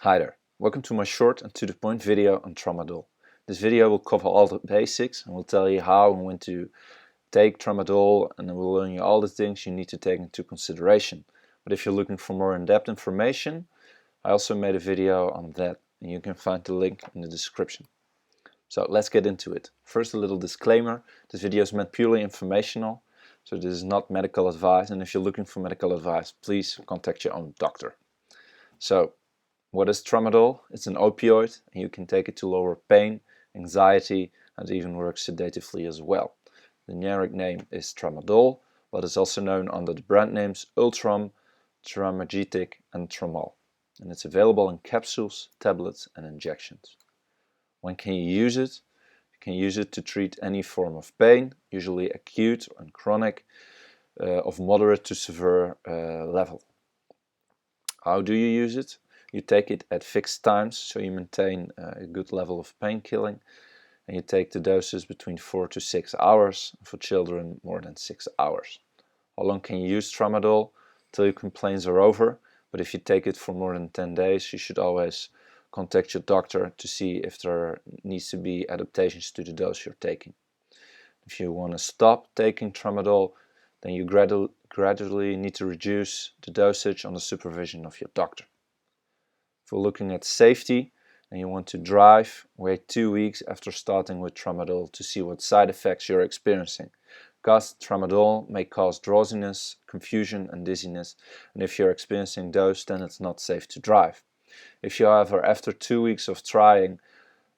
Hi there, welcome to my short and to the point video on Tramadol. This video will cover all the basics and will tell you how and when to take Tramadol, and it will learn you all the things you need to take into consideration. But if you're looking for more in-depth information, I also made a video on that and you can find the link in the description. So let's get into it. First, a little disclaimer: this video is meant purely informational, so this is not medical advice, and if you're looking for medical advice, please contact your own doctor. So, what is Tramadol? It's an opioid and you can take it to lower pain, anxiety, and it even works sedatively as well. The generic name is Tramadol, but it's also known under the brand names Ultram, Tramagetic and Tramal. And it's available in capsules, tablets and injections. When can you use it? You can use it to treat any form of pain, usually acute and chronic, of moderate to severe level. How do you use it? You take it at fixed times, so you maintain a good level of pain killing, and you take the doses between 4 to 6 hours, for children more than 6 hours. How long can you use Tramadol? Till your complaints are over, but if you take it for more than 10 days, you should always contact your doctor to see if there needs to be adaptations to the dose you're taking. If you want to stop taking Tramadol, then you gradually need to reduce the dosage on the supervision of your doctor. If we're looking at safety and you want to drive, wait 2 weeks after starting with Tramadol to see what side effects you're experiencing, because Tramadol may cause drowsiness, confusion and dizziness, and if you're experiencing those, then it's not safe to drive. If you, however, after 2 weeks of trying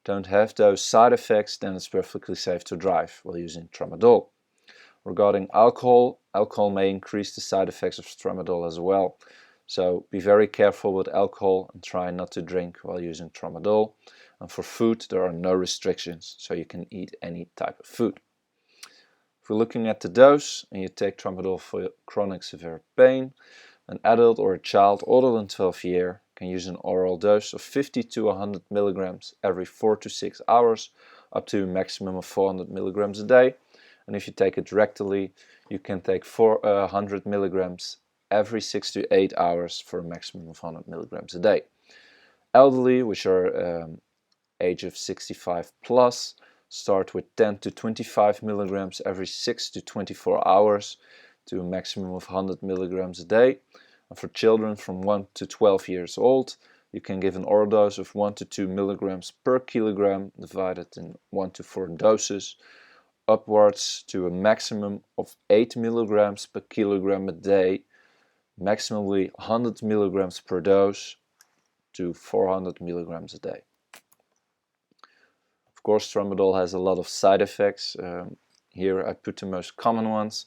don't have those side effects, then it's perfectly safe to drive while using Tramadol. Regarding alcohol, alcohol may increase the side effects of Tramadol as well. So be very careful with alcohol and try not to drink while using Tramadol. And for food, there are no restrictions, so you can eat any type of food. If we're looking at the dose and you take Tramadol for chronic severe pain, an adult or a child older than 12 years can use an oral dose of 50 to 100 milligrams every 4 to 6 hours, up to a maximum of 400 milligrams a day. And if you take it rectally, you can take 400 milligrams every 6 to 8 hours for a maximum of 100 milligrams a day. Elderly, which are age of 65 plus, start with 10 to 25 milligrams every 6 to 24 hours to a maximum of 100 milligrams a day. And for children from 1 to 12 years old, you can give an oral dose of 1 to 2 milligrams per kilogram divided in 1 to 4 doses, upwards to a maximum of 8 milligrams per kilogram a day, maximally 100 milligrams per dose to 400 milligrams a day. Of course, Tramadol has a lot of side effects. Here I put the most common ones,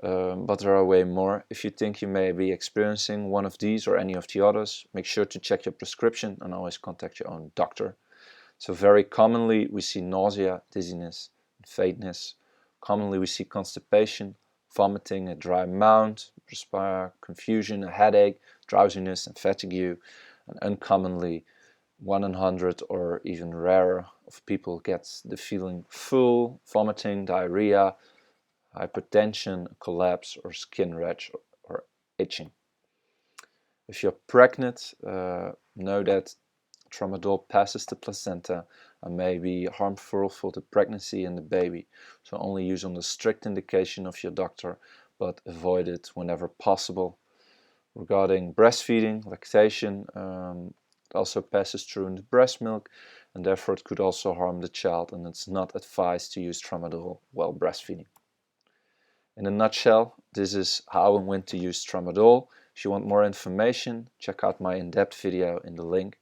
but there are way more. If you think you may be experiencing one of these or any of the others, make sure to check your prescription and always contact your own doctor. So very commonly we see nausea, dizziness, and faintness. Commonly we see constipation, vomiting, a dry mouth, confusion, a headache, drowsiness and fatigue. And uncommonly 1 in 100 or even rarer of people gets the feeling full, vomiting, diarrhea, hypertension, collapse or skin rash or itching. If you're pregnant, know that Tramadol passes the placenta and may be harmful for the pregnancy and the baby, so only use on the strict indication of your doctor, but avoid it whenever possible. Regarding breastfeeding, lactation, it also passes through in the breast milk, and therefore it could also harm the child, and it's not advised to use Tramadol while breastfeeding. In a nutshell, this is how and when to use Tramadol. If you want more information, check out my in-depth video in the link.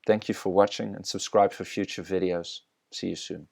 Thank you for watching and subscribe for future videos. See you soon.